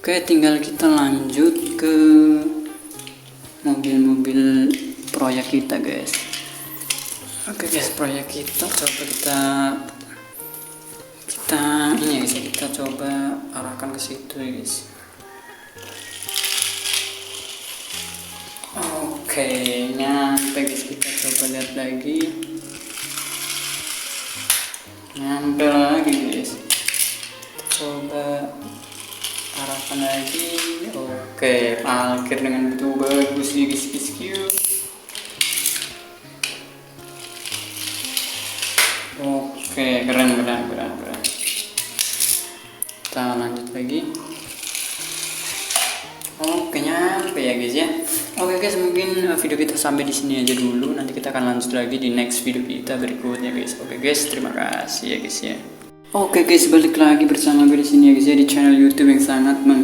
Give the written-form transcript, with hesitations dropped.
Oke, tinggal kita lanjut ke mobil-mobil proyek kita guys. Oke guys, proyek kita coba kita ini ya guys, kita coba arahkan ke situ ya guys. Oke, nyampe guys, kita coba lihat lagi. Nyampe lagi guys, coba arahkan lagi. Oke, parkir dengan betul bagus ya guys. Oke, keren. Kita lanjut lagi. Oke, nyampe ya guys ya. Oke guys, mungkin video kita sampai di sini aja dulu. Nanti kita akan lanjut lagi di next video kita berikutnya guys. Oke guys, terima kasih ya guys ya. Oke guys, balik lagi bersama gue di sini ya guys ya, di channel YouTube yang sangat